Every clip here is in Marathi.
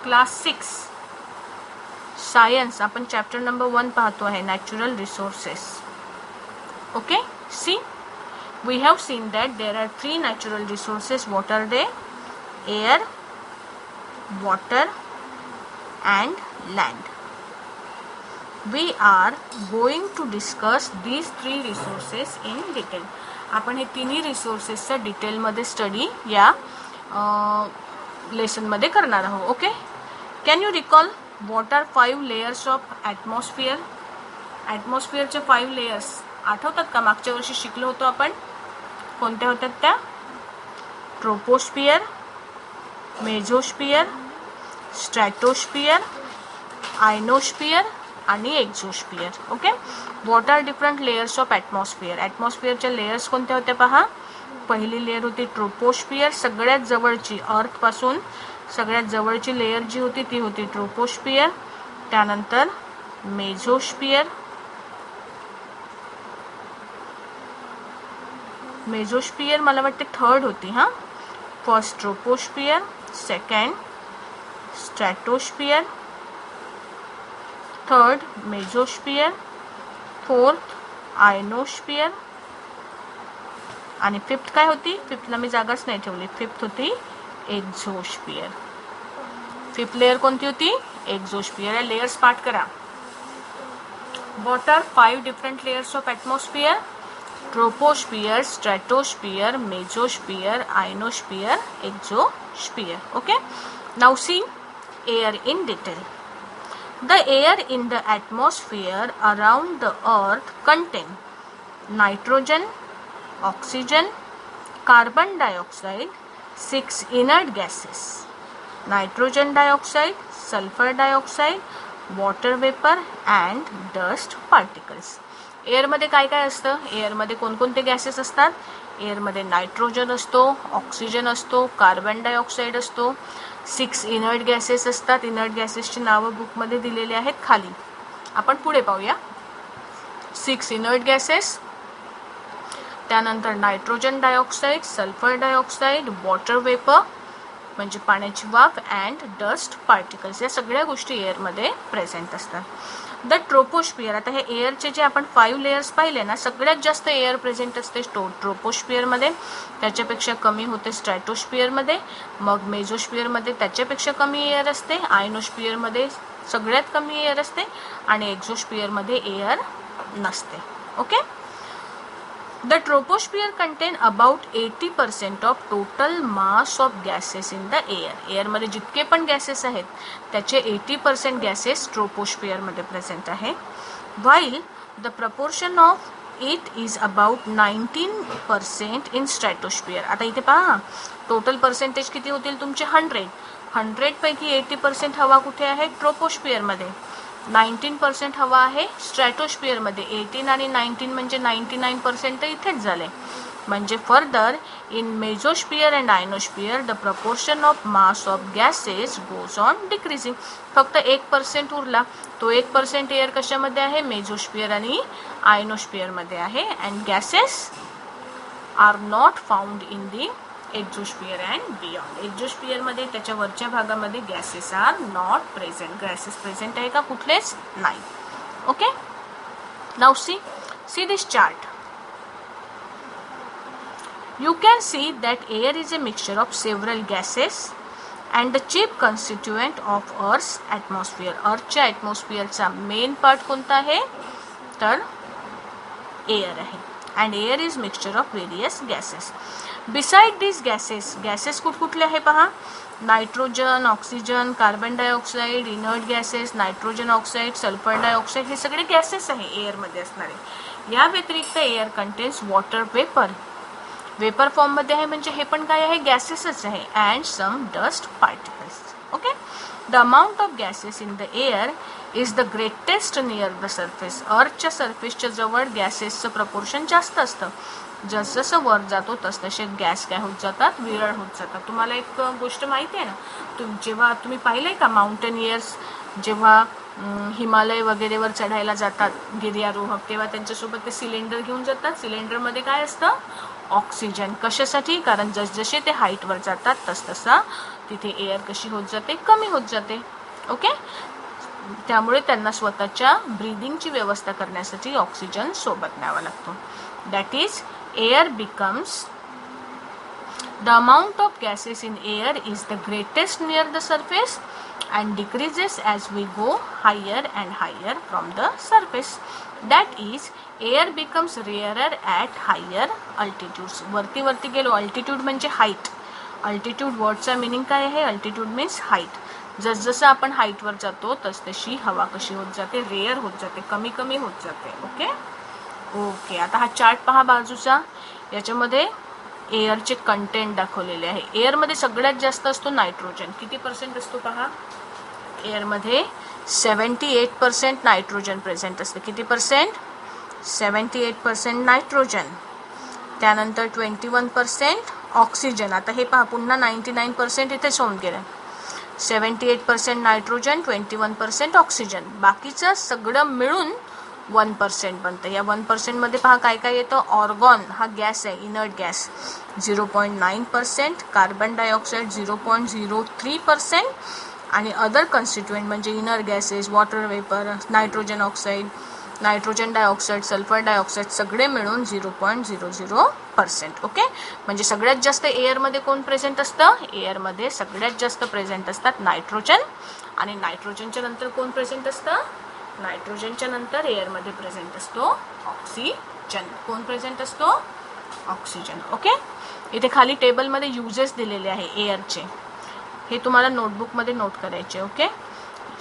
क्लास 6 सायन्स आपण चॅप्टर नंबर 1 पाहतो आहे, natural resources. Okay, see we have seen that there are 3 natural resources. What are they? Air, water and land. We are going to discuss these 3 resources in detail. आपण हे तिन्ही रिसोर्सेसचा डिटेलमध्ये स्टडी या लेसनमध्ये करणार आहोत. Okay, can you recall what are 5 layers of atmosphere? ॲटमॉस्फिअरच्या 5 लेयर्स आठवतात का? मागच्या वर्षी शिकलो होतो आपण. कोणत्या होत्या त्या? ट्रोपोस्फियर, मेझोस्फियर, स्ट्रॅटोस्फियर, आयनोस्फियर आणि exosphere. Okay, what are different layers of atmosphere? ॲटमॉस्फिअरच्या लेयर्स कोणत्या होत्या पहा. पहिली लेयर होती ट्रोपोस्फियर, सगळ्यात जवळची अर्थपासून सगळ्यात जवळची लेयर जी होती ती होती ट्रोपोस्फियर. त्यानंतर मेझोस्फियर, मेझोस्फियर मला वाटते थर्ड होती. हां, first troposphere, second stratosphere, third mesosphere, fourth ionosphere आणि फिफ्थ काय होती? फिफ्थला मी जागाच नाही ठेवली. फिफ्थ होती एक्झोस्फियर. फिफ्थ लेयर कोणती होती? एक्झोस्फियर. या लेयर्स पाठ करा. What are 5 different layers of atmosphere? Troposphere, stratosphere, mesosphere, ionosphere, exosphere. Okay, now see air in detail. The air in the atmosphere around the earth contain nitrogen, oxygen, carbon dioxide, 6 inert gases: nitrogen dioxide, sulfur dioxide, water vapor and dust particles. एअरमध्ये काय काय असतं? एअरमध्ये कोणकोणते गॅसेस असतात? एअरमध्ये नायट्रोजन असतो, ऑक्सिजन असतो, कार्बन डायऑक्साईड असतो, 6 इनर्ट गॅसेस असतात. इनर्ट गॅसेसची नावं बुकमध्ये दिलेली आहेत खाली. आपण पुढे पाहूया. 6 इनर्ट गॅसेस, त्यानंतर nitrogen dioxide, sulphur dioxide, water vapour म्हणजे पाण्याची वाफ अँड डस्ट पार्टिकल्स. या सगळ्या गोष्टी एअरमध्ये प्रेझेंट असतात. द ट्रोपोस्फियर, आता हे एअरचे जे आपण 5 लेयर्स पाहिले ना, सगळ्यात जास्त एअर प्रेझेंट असते ट्रोपोस्फियरमध्ये, त्याच्यापेक्षा कमी होते स्ट्रॅटोस्फियरमध्ये, मग मेझोस्फियरमध्ये त्याच्यापेक्षा कमी एअर असते, आयनोस्फियरमध्ये सगळ्यात कमी एअर असते आणि एक्झोस्फियरमध्ये एअर नसते. Okay, the troposphere contain about 80% of total mass of gases in the air. एअरमध्ये जितके पण गॅसेस आहेत त्याचे 80% गॅसेस ट्रोपोस्फियरमध्ये प्रेझेंट आहे. while the proportion of it is about 19% in stratosphere. आता इथे पहा, टोटल पर्सेंटेज किती होतील तुमचे? 100 पैकी 80% हवा कुठे आहे? ट्रोपोस्फियरमध्ये. 19% हवा आहे स्ट्रॅटोस्फियरमध्ये. 18 आणि 19 म्हणजे 99% इथेच झाले. म्हणजे further in mesosphere and ionosphere the proportion of mass of gases goes on decreasing. फक्त 1% उरला. तो 1% एअर कशामध्ये आहे? मेझोस्फियर आणि आयनोस्फियरमध्ये आहे. And gases are not found in the exosphere and beyond. एक्झोस्फियरमध्ये त्याच्या वरच्या भागामध्ये gases are not present. Gases present आहे का? कुठलेच नाही. Okay, now see this chart. You can see that air is a mixture of several gases and the chief constituent of Earth's atmosphere. Earthच्या atmosphereचा मेन पार्ट कोणता आहे? तर एअर आहे. and air is mixture of various gases. Beside these gases कुठकुठले आहे पहा? Nitrogen, oxygen, carbon dioxide, inert gases, nitrogen oxide, sulphur dioxide, हे सगळे गॅसेस आहे एअरमध्ये असणारे. या व्यतिरिक्त air contains water vapour. Vapour फॉर्ममध्ये आहे म्हणजे हे पण काय आहे? गॅसेसच आहे. And some dust particles. Okay, the amount of gases in the air is the greatest near the surface. अर्थच्या सरफेसच्या जवळ गॅसेसचं प्रपोर्शन जास्त असतं. जसजसं वर जातो तसतसे गॅस काय होत जातात? विरळ होत जातात. तुम्हाला एक गोष्ट माहिती आहे ना, जेव्हा तुम्ही पाहिलंय का माउंटेनियर्स जेव्हा हिमालय वगैरेवर चढायला जातात गिर्यारोहक, तेव्हा त्यांच्यासोबत ते सिलेंडर घेऊन जातात. सिलेंडरमध्ये काय असतं? ऑक्सिजन. कशासाठी? कारण जसजसे ते हाईटवर जातात तसतसा तिथे एअर कशी होत जाते, कमी होत जाते. ओके, त्यामुळे त्यांना स्वतःच्या ब्रीदिंगची व्यवस्था करण्यासाठी ऑक्सिजन सोबत न्यावा लागतो. That is air becomes the amount of gases in air is the greatest near the surface and decreases as we go higher and higher from the surface. That is, air becomes rarer at higher altitudes. वरती वरती गेलो, अल्टिट्यूड म्हणजे हाईट. अल्टिट्यूड वर्डचा मिनिंग काय आहे? Altitude means height. जसजसं आपण हाईटवर जातो तसतशी हवा कशी होत जाते, रेअर होत जाते, कमी कमी होत जाते. ओके ओके, आता हा चार्ट पहा बाजूचा. याच्यामध्ये एअरचे कंटेंट दाखवलेले आहे. एअरमध्ये सगळ्यात जास्त असतो नायट्रोजन. किती % असतो पहा? एअरमध्ये 78% नायट्रोजन प्रेझेंट असते. किती %? 78% नायट्रोजन. त्यानंतर 21% ऑक्सिजन. आता हे पहा, पुन्हा 99% इथेच होऊन गेलं. 78% नायट्रोजन, 21% ऑक्सिजन. बाकीचं सगळं मिळून 1% बनतं. या 1% मध्ये पहा काय काय येतं. ऑर्गॉन हा गॅस आहे, इनर्ट गॅस, 0.9%. Carbon dioxide 0.03%. आणि अदर कन्स्टिट्युएंट म्हणजे inner gases, water vapour, nitrogen oxide, nitrogen dioxide, sulphur dioxide सगळे मिळून 0.00%. ओके, म्हणजे सगळ्यात जास्त एअरमध्ये कोण प्रेझेंट असतं? एअरमध्ये सगळ्यात जास्त प्रेझेंट असतात नायट्रोजन. आणि नायट्रोजनच्या नंतर कोण प्रेझेंट असतं? नायट्रोजनच्या नंतर एअरमध्ये प्रेझेंट असतो ऑक्सिजन. कोण प्रेझेंट असतो? ऑक्सिजन. ओके, इथे खाली टेबलमध्ये युजेस दिलेले आहे एअरचे. हे तुम्हाला नोटबुकमध्ये नोट करायचे. Okay,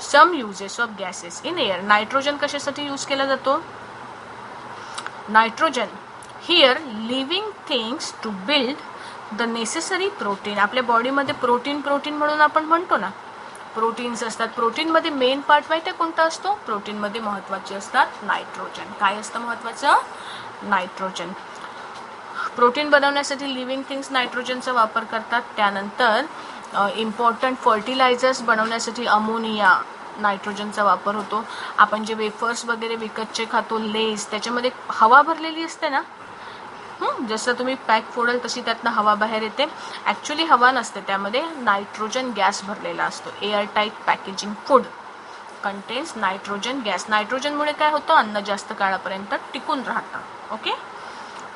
some uses of gases in air. Nitrogen कशासाठी यूज केला जातो? Nitrogen here living things to build the necessary protein. आपल्या बॉडीमध्ये प्रोटीन म्हणून आपण म्हणतो ना, प्रोटीन्स असतात. प्रोटीनमध्ये मेन पार्ट माहिती आहे कोणता असतो? प्रोटीनमध्ये महत्त्वाचे असतात नायट्रोजन. काय असतं महत्त्वाचं? नायट्रोजन. प्रोटीन बनवण्यासाठी लिव्हिंग थिंग्स नायट्रोजनचा वापर करतात. त्यानंतर इम्पॉर्टंट फर्टिलायझर्स बनवण्यासाठी अमोनिया, नायट्रोजनचा वापर होतो. आपण जे वेफर्स वगैरे विकतचे खातो, लेस, त्याच्यामध्ये हवा भरलेली असते ना, जसं तुम्ही पॅक फोडाल तशी त्यातनं हवा बाहेर येते. ॲक्च्युली हवा नसते, त्यामध्ये नायट्रोजन गॅस भरलेला असतो. Air tight packaging food contains nitrogen gas. नायट्रोजनमुळे काय होतं? अन्न जास्त काळापर्यंत टिकून राहतं. ओके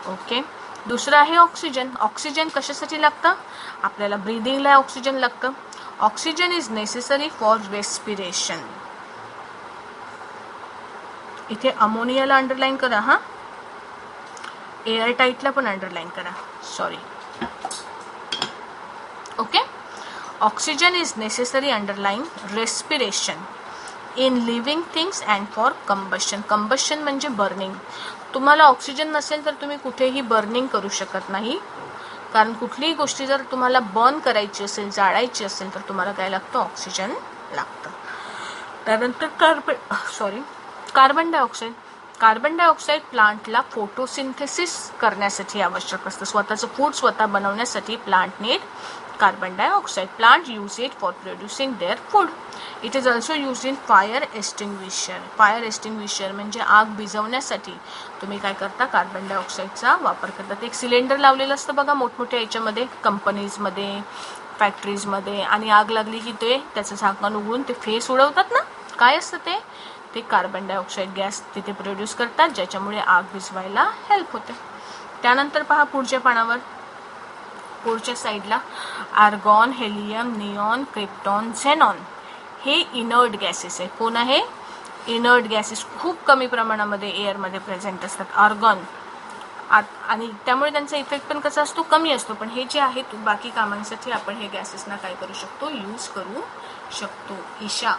ओके, दुसरं आहे ऑक्सिजन. ऑक्सिजन कशासाठी लागतं? आपल्याला ब्रीदिंगला ऑक्सिजन लागतं. Oxygen is necessary for respiration. इथे अमोनियाला अंडरलाईन करा. हा, एअर टाईटला पण अंडरलाईन करा. Sorry. Okay, oxygen is necessary underline respiration in living things and for combustion. Combustion म्हणजे बर्निंग. तुम्हाला ऑक्सिजन नसेल तर तुम्ही कुठेही बर्निंग करू शकत नाही. कारण कुठलीही गोष्टी जर तुम्हाला बर्न करायची असेल, जाळायची असेल, तर तुम्हाला काय लागतं? ऑक्सिजन लागतं. त्यानंतर कार्बन डायऑक्साईड. कार्बन डायऑक्साईड प्लांटला फोटोसिंथेसिस करण्यासाठी आवश्यक असतं. स्वतःचं फूड स्वतः बनवण्यासाठी plant need carbon dioxide. Plant use it for producing their food. It is also use in fire extinguisher. Fire extinguisher म्हणजे आग भिजवण्यासाठी तुम्ही काय करता? कार्बन डायऑक्साईडचा वापर करतात. एक सिलेंडर लावलेलं असतं बघा मोठमोठ्या याच्यामध्ये, कंपनीजमध्ये, फॅक्टरीजमध्ये, आणि आग लागली की ते त्याचं झाकण उघडून ते फेस उडवतात ना. काय असतं ते कार्बन डायऑक्साईड गॅस तिथे प्रोड्यूस करतात, ज्याच्यामुळे आग भिजवायला हेल्प होते. त्यानंतर पहा पुढच्या पानावर, पुढच्या साईडला argon, helium, neon, krypton, xenon हे इनर्ट गॅसेस आहे. कोण आहे? Inert gases. खूप कमी प्रमाणामध्ये एअरमध्ये प्रेझेंट असतात. आर्गॉन, आणि त्यामुळे त्यांचा इफेक्ट पण कसा असतो? कमी असतो. पण हे जे आहेत बाकी कामांसाठी आपण हे गॅसेसना काय करू शकतो? यूज करू शकतो. ईशा,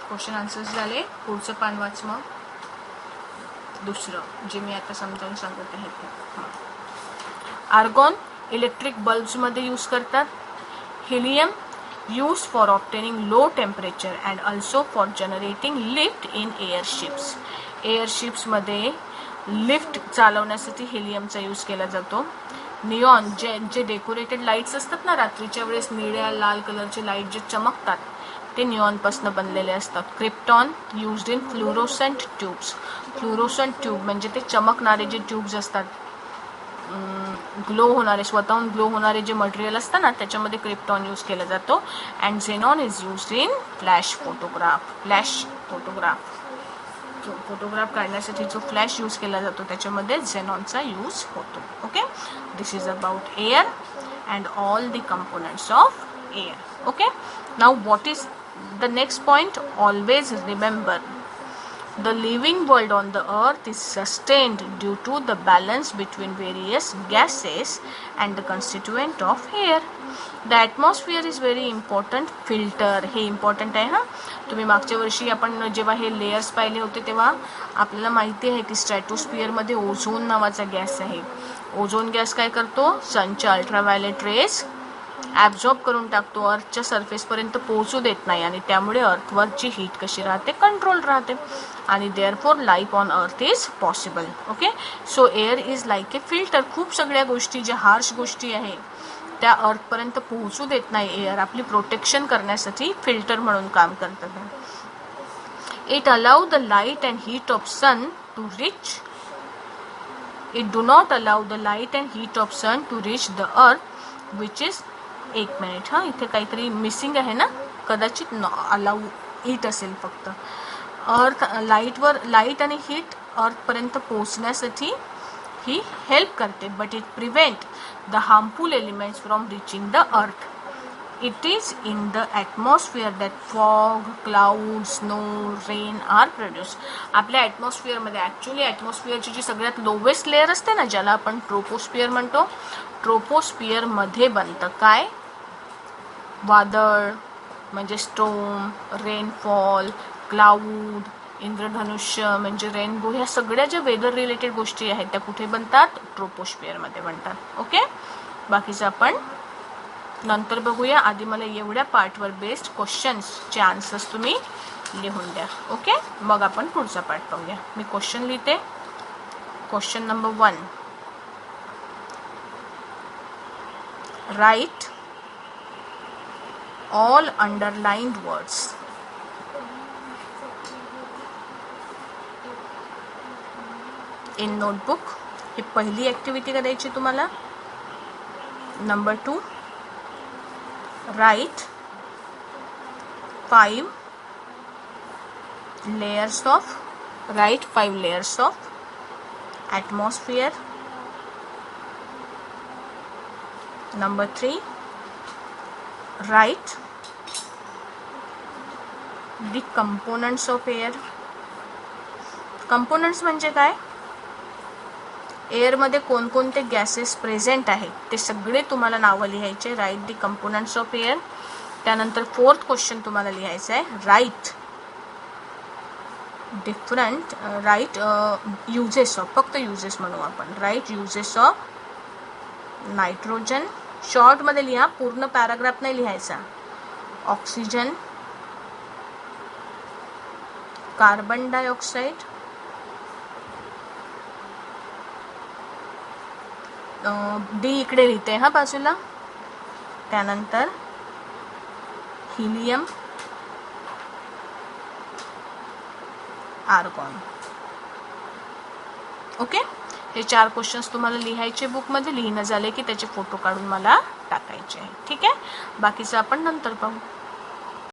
क्वेश्चन आन्सर्स झाले. पुढचं पान वाच मग. दुसरं जे मी आता समजावून सांगत आहे ते. आर्गॉन इलेक्ट्रिक बल्ब्समध्ये यूज करतात. Helium use for obtaining low temperature and also for generating lift in airships. एअरशिप्समध्ये लिफ्ट चालवण्यासाठी हेलियमचा यूज केला जातो. निऑन जे डेकोरेटेड लाईट्स असतात ना, रात्रीच्या वेळेस निळ्या लाल कलरचे लाईट जे चमकतात ते निऑनपासून बनलेले असतात. Krypton used in fluorescent tubes. Fluorescent tube म्हणजे ते चमकणारे जे ट्यूब्स असतात ग्लो होणारे, स्वतःहून ग्लो होणारे जे मटेरियल असतं ना त्याच्यामध्ये क्रिप्टॉन यूज केला जातो. And xenon is used in flash photograph काढण्यासाठी जो फ्लॅश यूज केला जातो त्याच्यामध्ये झेनॉनचा यूज होतो. Okay, this is about air and all the components of air. Okay, now what is the next point? Always remember the living world on the earth is sustained due to the balance between various gases and the constituent of air. The atmosphere is very important filter. हे important आहे हा. तुम्ही मागच्या वर्षी आपण जेव्हा हे लेयर्स पाहिले होते तेव्हा आपल्याला माहिती आहे की स्ट्रॅटोस्फिअर मध्ये ओझोन नावाचा गॅस आहे. ओझोन गॅस काय करतो? सनच्या अल्ट्राव्हायोलेट रेज ॲब्झॉर्ब करून टाकतो, अर्थच्या सरफेसपर्यंत पोहोचू देत नाही आणि त्यामुळे अर्थवरची हीट कशी राहते? कंट्रोल राहते आणि therefore life on earth is possible. Okay, so air is like A filter. खूप सगळ्या गोष्टी ज्या हार्श गोष्टी आहे त्या अर्थपर्यंत पोहोचू देत नाही. एअर आपली प्रोटेक्शन करण्यासाठी फिल्टर म्हणून काम करतात. It allow the light and heat of sun to reach it do not allow the light and heat of sun to reach the earth which is एक मिनिट हा, इथे काहीतरी मिसिंग आहे ना, कदाचित अलाउ हीट असेल फक्त. अर्थ लाईट आणि हीट अर्थपर्यंत पोहोचण्यासाठी ही हेल्प करते, but it prevent the harmful elements from reaching the earth. It is in the atmosphere that fog, cloud, snow, rain are produce. आपल्या ॲटमॉस्फिअरमध्ये ॲक्च्युली ॲटमॉस्फिअरची जी सगळ्यात लोवेस्ट लेअर असते ना, ज्याला आपण ट्रोपोस्फिअर म्हणतो, ट्रोपोस्फिअरमध्ये बनतं काय? वादळ म्हणजे स्टोम, रेनफॉल, क्लाउड, इंद्रधनुष्य म्हणजे रेनबो, ह्या सगळ्या ज्या वेदर रिलेटेड गोष्टी आहेत त्या कुठे बनतात? ट्रोपोस्फिअरमध्ये बनतात. ओके, बाकीचं आपण नंतर बघूया. आधी मला एवढ्या पार्टवर बेस्ड क्वेश्चन्सचे आन्सर्स तुम्ही लिहून द्या. ओके, मग आपण पुढचा पार्ट पाहूया. मी क्वेश्चन लिहिते. Question number 1, write all underlined words. In notebook. ही पहिली ऍक्टिव्हिटी करायची तुम्हाला. Number 2, write 5 layers of atmosphere. Number 3, write the components of air. components म्हणजे काय? एअरमध्ये कोणकोणते गॅसेस प्रेझेंट आहेत ते सगळे तुम्हाला नावं लिहायचे. Write the components of air. त्यानंतर 4th क्वेश्चन तुम्हाला लिहायचं आहे. राईट युजेस ऑफ, फक्त युजेस म्हणू आपण. Write uses of nitrogen. शॉर्टमध्ये लिहा, पूर्ण पॅराग्राफ नाही लिहायचा. ऑक्सिजन, कार्बन डायऑक्साईड, डी इकडे लिहिते हा बाजूला. त्यानंतर हिलियम, आर्गॉन. ओके, हे 4 क्वेश्चन्स तुम्हाला लिहायचे बुकमध्ये. लिहिणं झाले की त्याचे फोटो काढून मला टाकायचे आहे. ठीक आहे, बाकीचं आपण नंतर पाहू.